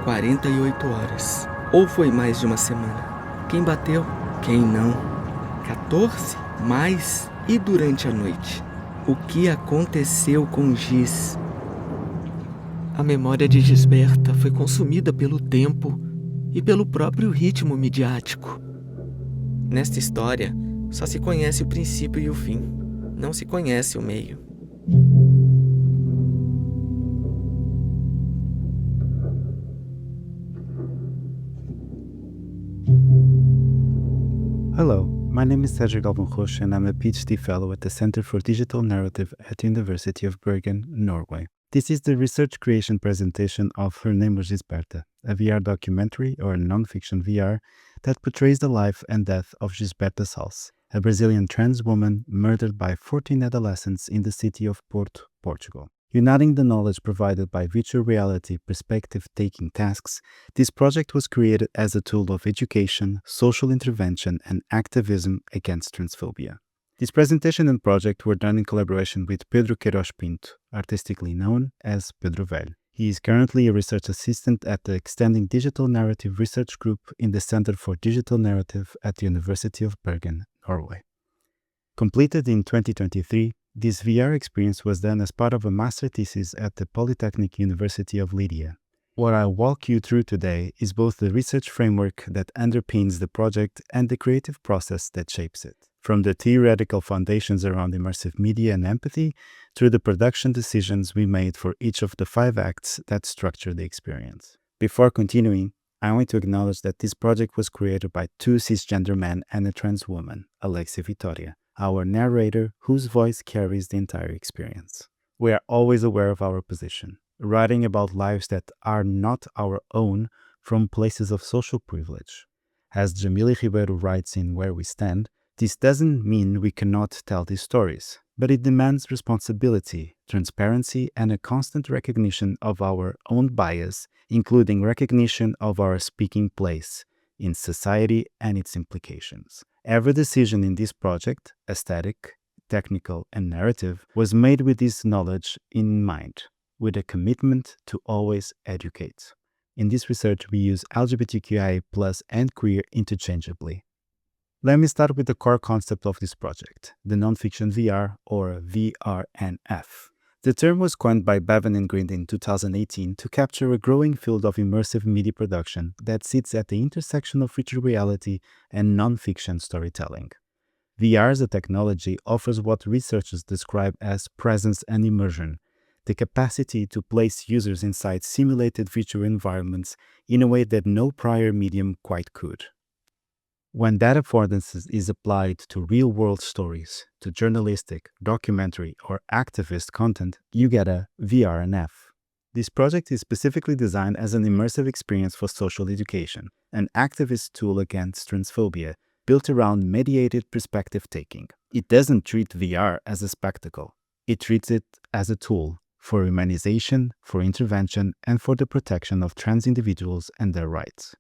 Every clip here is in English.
48 horas. Ou foi mais de uma semana? Quem bateu? Quem não? 14? Mais? E durante a noite? O que aconteceu com Gis? A memória de Gisberta foi consumida pelo tempo e pelo próprio ritmo midiático. Nesta história, só se conhece o princípio e o fim. Não se conhece o meio. Hello, my name is Sérgio Galvão Roxo and I'm a PhD fellow at the Center for Digital Narrative at the University of Bergen, Norway. This is the research creation presentation of Her Name Was Gisberta, a VR documentary or non-fiction VR that portrays the life and death of Gisberta Salce, a Brazilian trans woman murdered by 14 adolescents in the city of Porto, Portugal. Uniting the knowledge provided by virtual reality perspective-taking tasks, this project was created as a tool of education, social intervention, and activism against transphobia. This presentation and project were done in collaboration with Pedro Queirós Pinto, artistically known as Pedro Velho. He is currently a research assistant at the Extending Digital Narrative Research Group in the Center for Digital Narrative at the University of Bergen, Norway. Completed in 2023, this VR experience was done as part of a master thesis at the Polytechnic University of Lydia. What I'll walk you through today is both the research framework that underpins the project and the creative process that shapes it, from the theoretical foundations around immersive media and empathy through the production decisions we made for each of the 5 acts that structure the experience. Before continuing, I want to acknowledge that this project was created by 2 cisgender men and a trans woman, Alexia Vitória, our narrator whose voice carries the entire experience. We are always aware of our position, writing about lives that are not our own from places of social privilege. As Jamila Ribeiro writes in Where We Stand, this doesn't mean we cannot tell these stories, but it demands responsibility, transparency, and a constant recognition of our own bias, including recognition of our speaking place in society and its implications. Every decision in this project, aesthetic, technical, and narrative, was made with this knowledge in mind, with a commitment to always educate. In this research, we use LGBTQIA+ and queer interchangeably. Let me start with the core concept of this project, the nonfiction VR, or VRNF. The term was coined by Bergen and Grind in 2018 to capture a growing field of immersive media production that sits at the intersection of virtual reality and non-fiction storytelling. VR as a technology offers what researchers describe as presence and immersion, the capacity to place users inside simulated virtual environments in a way that no prior medium quite could. When that affordances is applied to real-world stories, to journalistic, documentary, or activist content, you get a VRNF. This project is specifically designed as an immersive experience for social education, an activist tool against transphobia, built around mediated perspective-taking. It doesn't treat VR as a spectacle. It treats it as a tool for humanization, for intervention, and for the protection of trans individuals and their rights.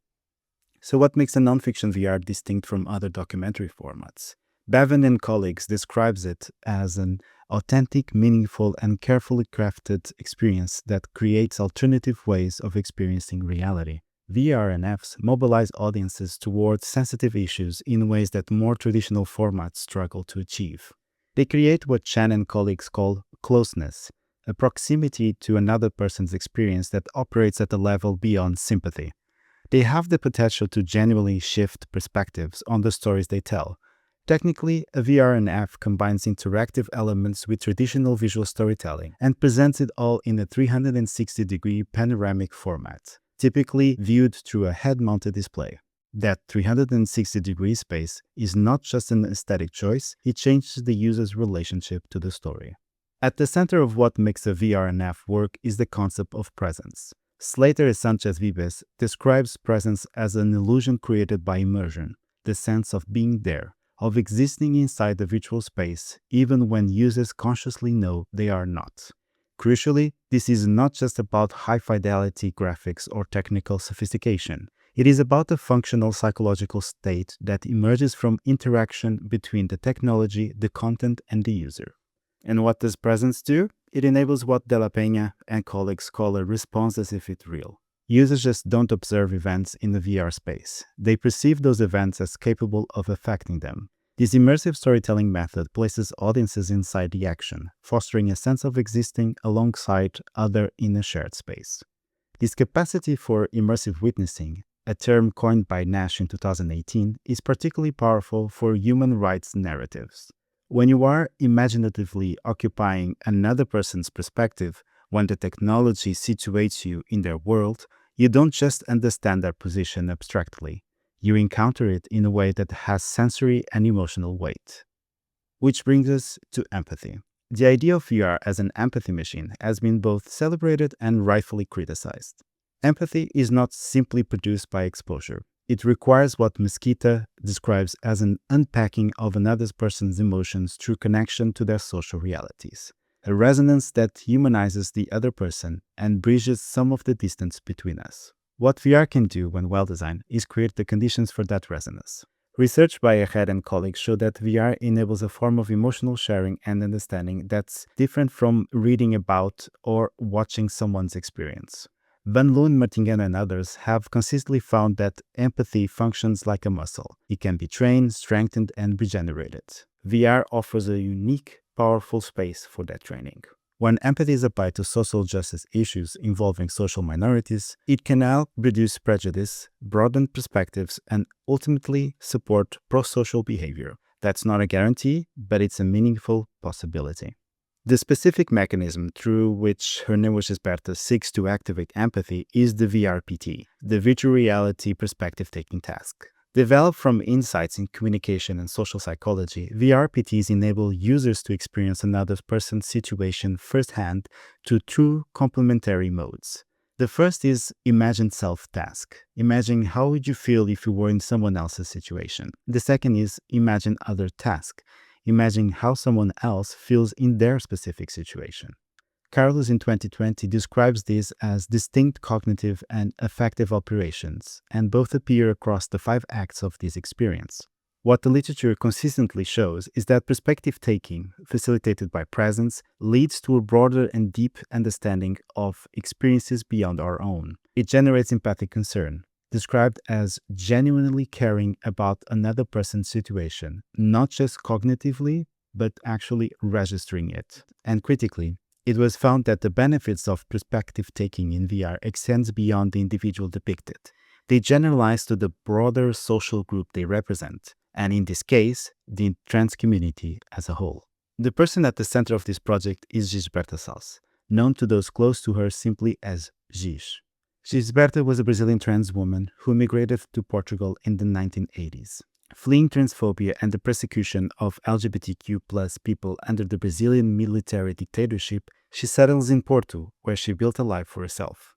So what makes a nonfiction VR distinct from other documentary formats? Bergen and colleagues describes it as an authentic, meaningful, and carefully crafted experience that creates alternative ways of experiencing reality. VRNFs mobilize audiences towards sensitive issues in ways that more traditional formats struggle to achieve. They create what Chan and colleagues call closeness, a proximity to another person's experience that operates at a level beyond sympathy. They have the potential to genuinely shift perspectives on the stories they tell. Technically, a VRNF combines interactive elements with traditional visual storytelling and presents it all in a 360-degree panoramic format, typically viewed through a head-mounted display. That 360-degree space is not just an aesthetic choice, it changes the user's relationship to the story. At the center of what makes a VRNF work is the concept of presence. Slater Sanchez Vives describes presence as an illusion created by immersion, the sense of being there, of existing inside the virtual space, even when users consciously know they are not. Crucially, this is not just about high-fidelity graphics or technical sophistication. It is about a functional psychological state that emerges from interaction between the technology, the content, and the user. And what does presence do? It enables what De La Peña and colleagues call a response as if it's real. Users just don't observe events in the VR space. They perceive those events as capable of affecting them. This immersive storytelling method places audiences inside the action, fostering a sense of existing alongside others in a shared space. This capacity for immersive witnessing, a term coined by Nash in 2018, is particularly powerful for human rights narratives. When you are imaginatively occupying another person's perspective, when the technology situates you in their world, you don't just understand their position abstractly. You encounter it in a way that has sensory and emotional weight. Which brings us to empathy. The idea of VR as an empathy machine has been both celebrated and rightfully criticized. Empathy is not simply produced by exposure. It requires what Mesquita describes as an unpacking of another person's emotions through connection to their social realities, a resonance that humanizes the other person and bridges some of the distance between us. What VR can do when well-designed is create the conditions for that resonance. Research by Ahead and colleagues show that VR enables a form of emotional sharing and understanding that's different from reading about or watching someone's experience. 𝗔𝗯𝘁𝗁 and others have consistently found that empathy functions like a muscle. It can be trained, strengthened, and regenerated. VR offers a unique, powerful space for that training. When empathy is applied to social justice issues involving social minorities, it can help reduce prejudice, broaden perspectives, and ultimately support pro-social behavior. That's not a guarantee, but it's a meaningful possibility. The specific mechanism through which Her Name Was Gisberta seeks to activate empathy is the VRPT, the Virtual Reality Perspective Taking Task. Developed from insights in communication and social psychology, VRPTs enable users to experience another person's situation firsthand through two complementary modes. The first is Imagine Self Task. Imagine how would you feel if you were in someone else's situation. The second is Imagine Other Task. Imagine how someone else feels in their specific situation. Carlos in 2020 describes this as distinct cognitive and affective operations, and both appear across the 5 acts of this experience. What the literature consistently shows is that perspective taking, facilitated by presence, leads to a broader and deep understanding of experiences beyond our own. It generates empathic concern, described as genuinely caring about another person's situation, not just cognitively, but actually registering it. And critically, it was found that the benefits of perspective taking in VR extends beyond the individual depicted. They generalize to the broader social group they represent, and in this case, the trans community as a whole. The person at the center of this project is Gisberta Salce, known to those close to her simply as Giz. Gisberta was a Brazilian trans woman who migrated to Portugal in the 1980s. Fleeing transphobia and the persecution of LGBTQ+ people under the Brazilian military dictatorship, she settles in Porto, where she built a life for herself.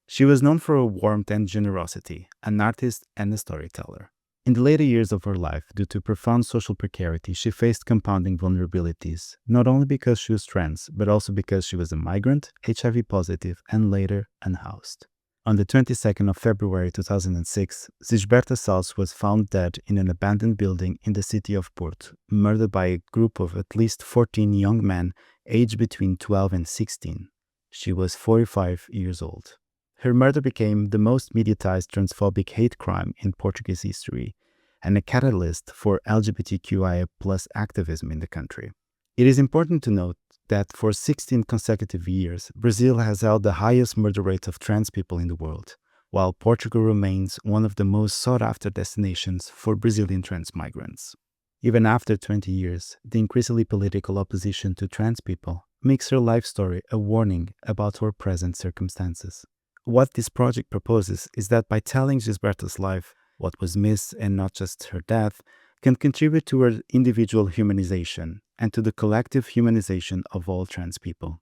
She was known for her warmth and generosity, an artist and a storyteller. In the later years of her life, due to profound social precarity, she faced compounding vulnerabilities, not only because she was trans, but also because she was a migrant, HIV positive, and later unhoused. On the 22nd of February 2006, Gisberta Salce was found dead in an abandoned building in the city of Porto, murdered by a group of at least 14 young men aged between 12 and 16. She was 45 years old. Her murder became the most mediatized transphobic hate crime in Portuguese history and a catalyst for LGBTQIA+ activism in the country. It is important to note that for 16 consecutive years, Brazil has held the highest murder rate of trans people in the world, while Portugal remains one of the most sought-after destinations for Brazilian trans migrants. Even after 20 years, the increasingly political opposition to trans people makes her life story a warning about her present circumstances. What this project proposes is that by telling Gisberta's life, what was missed and not just her death, can contribute to her individual humanization and to the collective humanization of all trans people.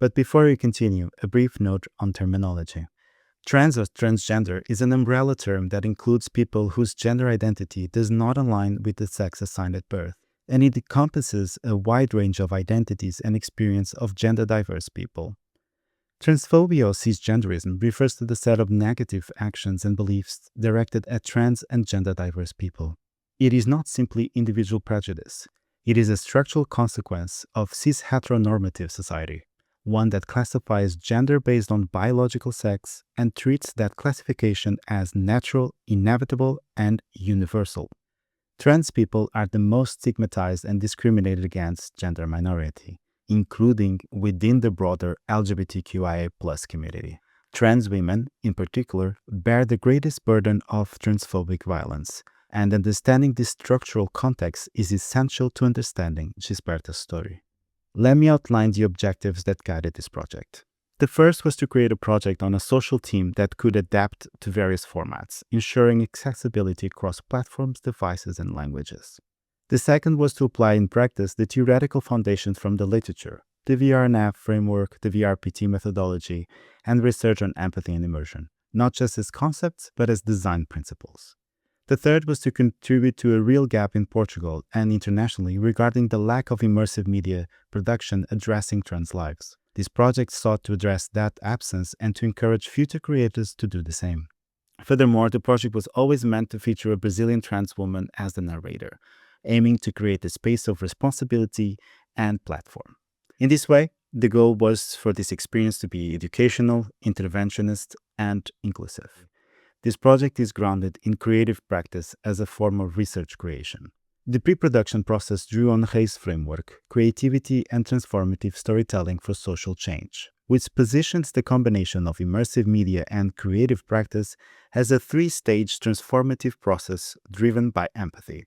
But before we continue, a brief note on terminology. Trans or transgender is an umbrella term that includes people whose gender identity does not align with the sex assigned at birth, and it encompasses a wide range of identities and experience of gender-diverse people. Transphobia or cisgenderism refers to the set of negative actions and beliefs directed at trans and gender-diverse people. It is not simply individual prejudice. It is a structural consequence of cis-heteronormative society, one that classifies gender based on biological sex and treats that classification as natural, inevitable, and universal. Trans people are the most stigmatized and discriminated against gender minority, including within the broader LGBTQIA+ community. Trans women, in particular, bear the greatest burden of transphobic violence, and understanding this structural context is essential to understanding Gisberta's story. Let me outline the objectives that guided this project. The first was to create a project on a social team that could adapt to various formats, ensuring accessibility across platforms, devices, and languages. The second was to apply in practice the theoretical foundations from the literature, the VRNF framework, the VRPT methodology, and research on empathy and immersion, not just as concepts, but as design principles. The third was to contribute to a real gap in Portugal and internationally regarding the lack of immersive media production addressing trans lives. This project sought to address that absence and to encourage future creators to do the same. Furthermore, the project was always meant to feature a Brazilian trans woman as the narrator, aiming to create a space of responsibility and platform. In this way, the goal was for this experience to be educational, interventionist, and inclusive. This project is grounded in creative practice as a form of research creation. The pre-production process drew on Reis framework, creativity and transformative storytelling for social change, which positions the combination of immersive media and creative practice as a three-stage transformative process driven by empathy.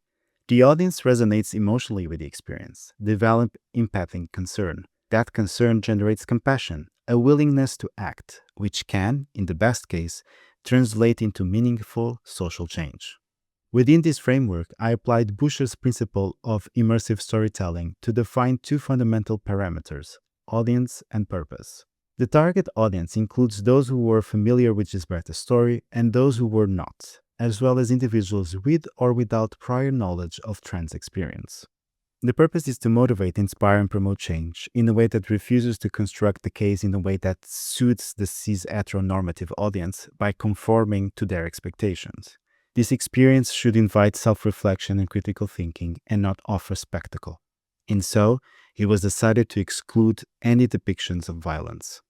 The audience resonates emotionally with the experience, develop empathic concern. That concern generates compassion, a willingness to act, which can, in the best case, translate into meaningful social change. Within this framework, I applied Buscher's principle of immersive storytelling to define two fundamental parameters: audience and purpose. The target audience includes those who were familiar with Gisberta's story and those who were not, as well as individuals with or without prior knowledge of trans experience. The purpose is to motivate, inspire, and promote change in a way that refuses to construct the case in a way that suits the cis-heteronormative audience by conforming to their expectations. This experience should invite self-reflection and critical thinking and not offer spectacle. And so, it was decided to exclude any depictions of violence.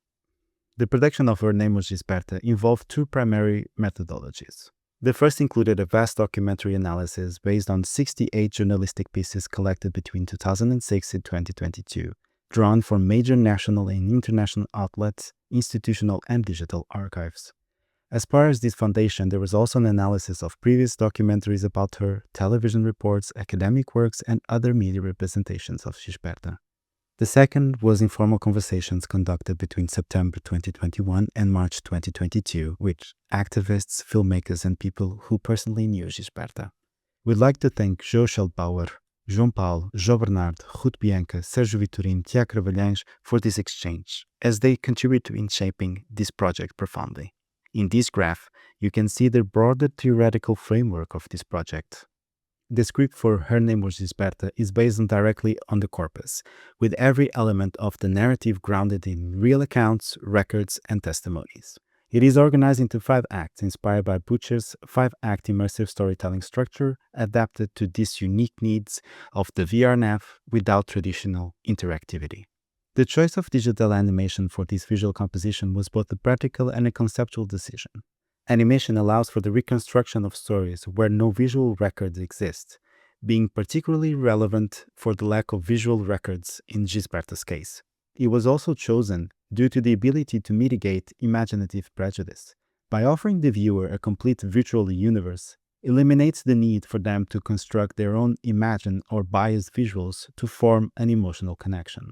The production of Her Name Was Gisberta involved two primary methodologies. The first included a vast documentary analysis based on 68 journalistic pieces collected between 2006 and 2022, drawn from major national and international outlets, institutional and digital archives. As part of this foundation, there was also an analysis of previous documentaries about her, television reports, academic works, and other media representations of Gisberta. The second was informal conversations conducted between September 2021 and March 2022 with activists, filmmakers, and people who personally knew Gisberta. We'd like to thank 𝗔𝗯𝘀𝘁𝗁, 𝗔𝗯𝘀𝘁𝗁, 𝗔𝗯𝘀𝘁𝗁, 𝗔𝗠𝘀 𝗔𝗀𝘀𝘁𝗁 for this exchange, as they contribute in shaping this project profoundly. In this graph, you can see the broader theoretical framework of this project. The script for Her Name Was Gisberta is based directly on the corpus, with every element of the narrative grounded in real accounts, records, and testimonies. It is organized into 5 acts inspired by Buscher's 5-act immersive storytelling structure, adapted to these unique needs of the VRNF without traditional interactivity. The choice of digital animation for this visual composition was both a practical and a conceptual decision. Animation allows for the reconstruction of stories where no visual records exist, being particularly relevant for the lack of visual records in Gisberta's case. It was also chosen due to the ability to mitigate imaginative prejudice. By offering the viewer a complete virtual universe, eliminates the need for them to construct their own imagined or biased visuals to form an emotional connection.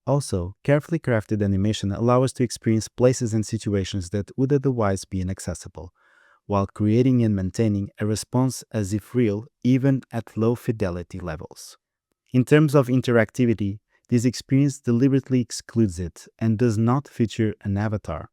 Also, carefully crafted animation allows us to experience places and situations that would otherwise be inaccessible, while creating and maintaining a response as if real, even at low fidelity levels. In terms of interactivity, this experience deliberately excludes it and does not feature an avatar,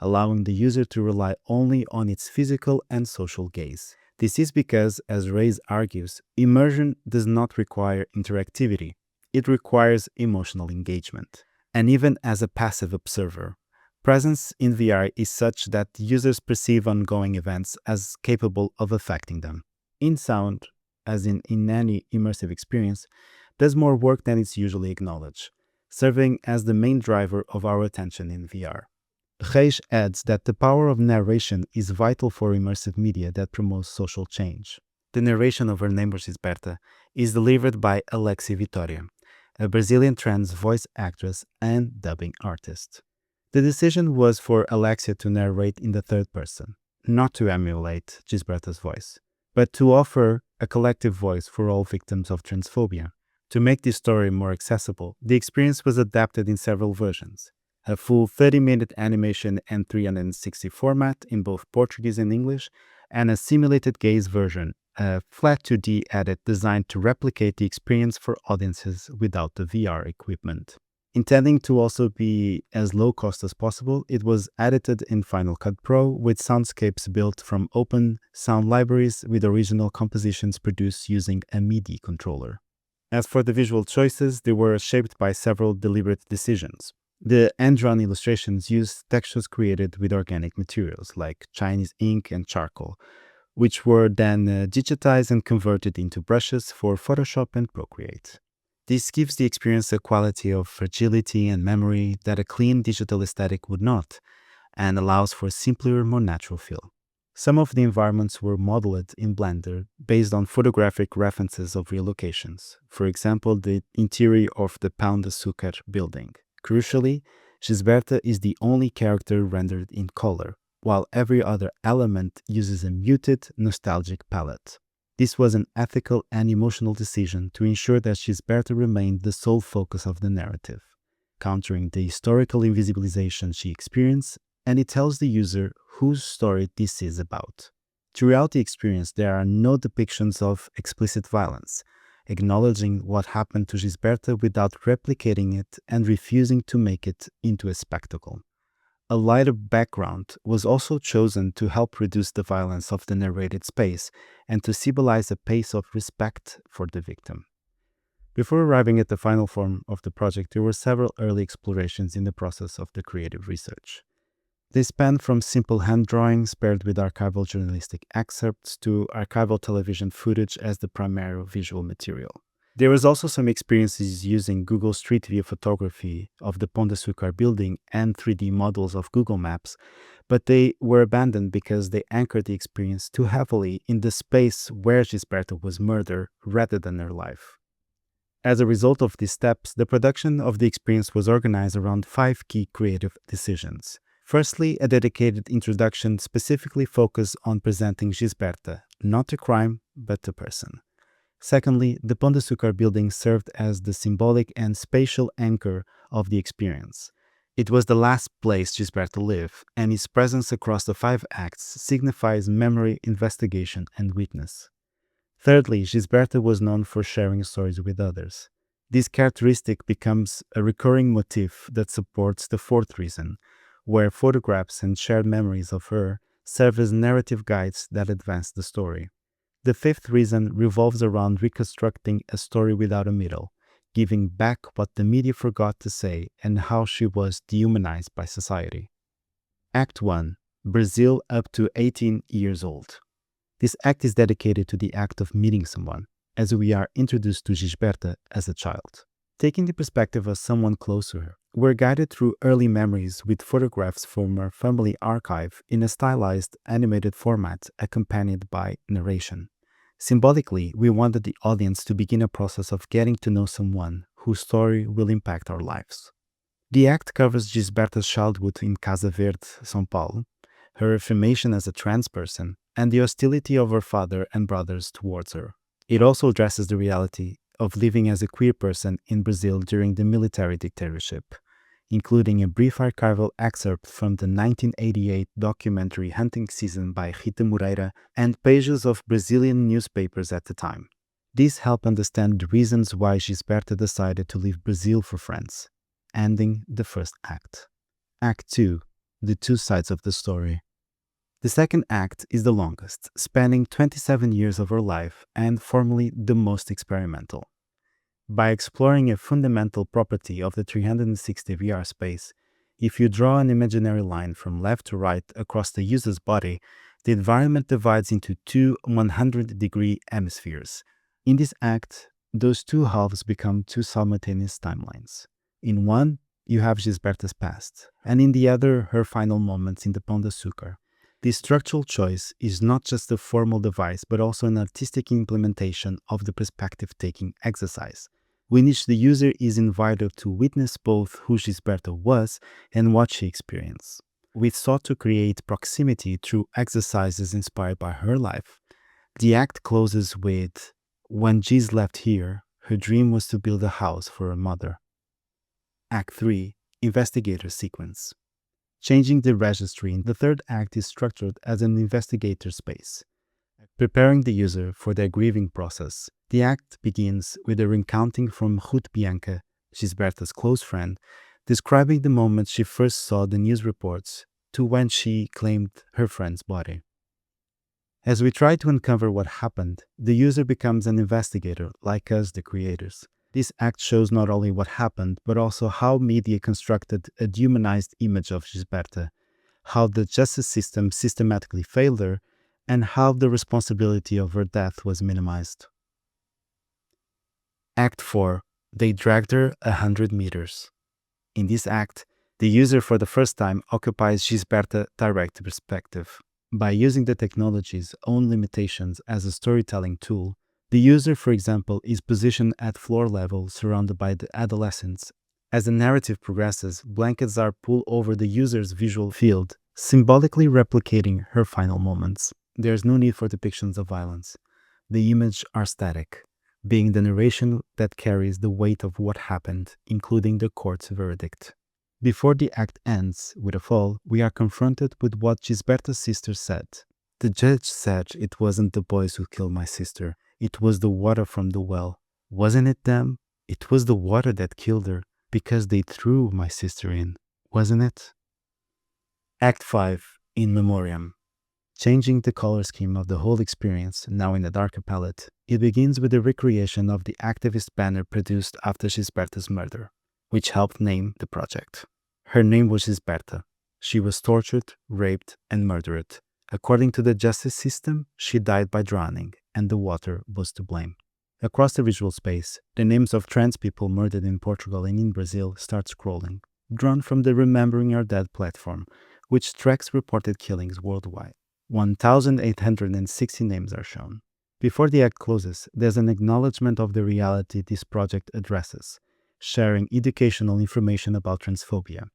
allowing the user to rely only on its physical and social gaze. This is because, as Reis argues, immersion does not require interactivity. It requires emotional engagement. And even as a passive observer, presence in VR is such that users perceive ongoing events as capable of affecting them. In sound, as in any immersive experience, does more work than is usually acknowledged. serving as the main driver of our attention in VR. 𝗁𝗁𝘁𝗁 adds that the power of narration is vital for immersive media that promotes social change. The narration of Her Name Was Gisberta is delivered by Alexia Vitória, a Brazilian trans voice actress and dubbing artist. The decision was for Alexia to narrate in the third person, not to emulate Gisberta's voice, but to offer a collective voice for all victims of transphobia. To make this story more accessible, the experience was adapted in several versions: a full 30-minute animation and 360 format in both Portuguese and English, and a simulated gaze version, a flat 2D edit designed to replicate the experience for audiences without the VR equipment. Intending to also be as low cost as possible, it was edited in Final Cut Pro with soundscapes built from open sound libraries with original compositions produced using a MIDI controller. As for the visual choices, they were shaped by several deliberate decisions. The hand-drawn illustrations used textures created with organic materials like Chinese ink and charcoal, which were then digitized and converted into brushes for Photoshop and Procreate. This gives the experience a quality of fragility and memory that a clean digital aesthetic would not, and allows for a simpler, more natural feel. Some of the environments were modeled in Blender based on photographic references of real locations, for example the interior of the 𝗀 𝗀𝘀𝘁𝗁𝘁 building. Crucially, Gisberta is the only character rendered in color, while every other element uses a muted, nostalgic palette. This was an ethical and emotional decision to ensure that Gisberta remained the sole focus of the narrative, countering the historical invisibilization she experienced, and it tells the user whose story this is about. Throughout the experience, there are no depictions of explicit violence, acknowledging what happened to Gisberta without replicating it and refusing to make it into a spectacle. A lighter background was also chosen to help reduce the violence of the narrated space and to symbolize a pace of respect for the victim. Before arriving at the final form of the project, there were several early explorations in the process of the creative research. They spanned from simple hand drawings paired with archival journalistic excerpts to archival television footage as the primary visual material. There was also some experiences using Google Street View photography of the 𝗀 𝗀𝘀𝘁𝗁𝘁 building and 3D models of Google Maps, but they were abandoned because they anchored the experience too heavily in the space where Gisberta was murdered rather than her life. As a result of these steps, the production of the experience was organized around 5 key creative decisions. Firstly, a dedicated introduction specifically focused on presenting Gisberta, not a crime, but a person. Secondly, the 𝗀 𝗀𝘀𝘁𝗁𝘁 building served as the symbolic and spatial anchor of the experience. It was the last place Gisberta lived, and its presence across the 5 acts signifies memory, investigation, and witness. Thirdly, Gisberta was known for sharing stories with others. This characteristic becomes a recurring motif that supports the fourth reason, where photographs and shared memories of her serve as narrative guides that advance the story. The fifth reason revolves around reconstructing a story without a middle, giving back what the media forgot to say and how she was dehumanized by society. Act 1. Brazil up to 18 years old. This act is dedicated to the act of meeting someone, as we are introduced to Gisberta as a child. Taking the perspective of someone close to her, we're guided through early memories with photographs from her family archive in a stylized, animated format accompanied by narration. Symbolically, we wanted the audience to begin a process of getting to know someone whose story will impact our lives. The act covers Gisberta's childhood in Casa Verde, São Paulo, her affirmation as a trans person, and the hostility of her father and brothers towards her. It also addresses the reality of living as a queer person in Brazil during the military dictatorship, including a brief archival excerpt from the 1988 documentary Hunting Season by Rita Moreira and pages of Brazilian newspapers at the time. These help understand the reasons why Gisberta decided to leave Brazil for France, ending the first act. Act 2. The two sides of the story. The second act is the longest, spanning 27 years of her life and formally the most experimental. By exploring a fundamental property of the 360 VR space, if you draw an imaginary line from left to right across the user's body, the environment divides into two 100-degree hemispheres. In this act, those two halves become two simultaneous timelines. In one, you have Gisberta's past, and in the other, her final moments in the Pão de Açúcar. This structural choice is not just a formal device, but also an artistic implementation of the perspective-taking exercise, in which the user is invited to witness both who Gisberta was and what she experienced. We sought to create proximity through exercises inspired by her life. The act closes with, "When Gis left here, her dream was to build a house for her mother." Act 3. Investigator sequence. Changing the registry. The third act is structured as an investigator space, preparing the user for their grieving process. The act begins with a recounting from 𝗔𝗯𝘀𝘁𝗿, Gisberta's close friend, describing the moment she first saw the news reports to when she claimed her friend's body. As we try to uncover what happened, the user becomes an investigator, like us, the creators. This act shows not only what happened, but also how media constructed a dehumanized image of Gisberta, how the justice system systematically failed her, and how the responsibility of her death was minimized. Act 4. They dragged her 100 meters. In this act, the user for the first time occupies Gisberta's direct perspective. By using the technology's own limitations as a storytelling tool, the user, for example, is positioned at floor level surrounded by the adolescents. As the narrative progresses, blankets are pulled over the user's visual field, symbolically replicating her final moments. There is no need for depictions of violence. The images are static, being the narration that carries the weight of what happened, including the court's verdict. Before the act ends with a fall, we are confronted with what Gisberta's sister said. "The judge said it wasn't the boys who killed my sister. It was the water from the well. Wasn't it them? It was the water that killed her, because they threw my sister in, wasn't it?" Act 5. In Memoriam. Changing the color scheme of the whole experience, now in a darker palette, it begins with the recreation of the activist banner produced after Gisberta's murder, which helped name the project. Her name was Gisberta. She was tortured, raped, and murdered. According to the justice system, she died by drowning, and the water was to blame. Across the visual space, the names of trans people murdered in Portugal and in Brazil start scrolling, drawn from the Remembering Our Dead platform, which tracks reported killings worldwide. 1,860 names are shown. Before the act closes, there's an acknowledgement of the reality this project addresses, sharing educational information about transphobia.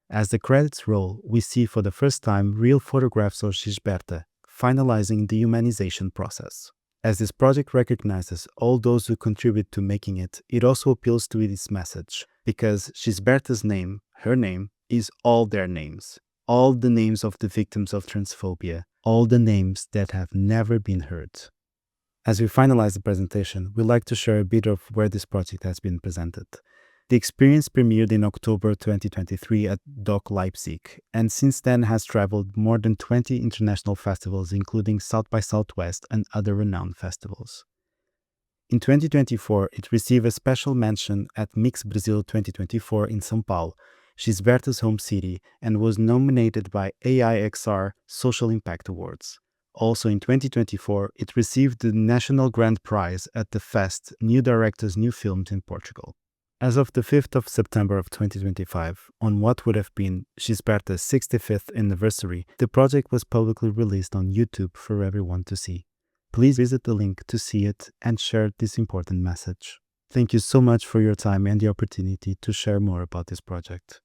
As the credits roll, we see for the first time real photographs of Gisberta, finalizing the humanization process. As this project recognizes all those who contribute to making it, it also appeals to its message, because Gisberta's name, her name, is all their names. All the names of the victims of transphobia, all the names that have never been heard. As we finalize the presentation, we'd like to share a bit of where this project has been presented. The experience premiered in October 2023 at DOC Leipzig, and since then has traveled more than 20 international festivals, including South by Southwest and other renowned festivals. In 2024, it received a special mention at Mix Brazil 2024 in São Paulo, Gisberta's home city, and was nominated by AIXR Social Impact Awards. Also in 2024, it received the National Grand Prize at the Fest New Directors New Films in Portugal. As of the 5th of September of 2025, on what would have been Gisberta's 65th anniversary, the project was publicly released on YouTube for everyone to see. Please visit the link to see it and share this important message. Thank you so much for your time and the opportunity to share more about this project.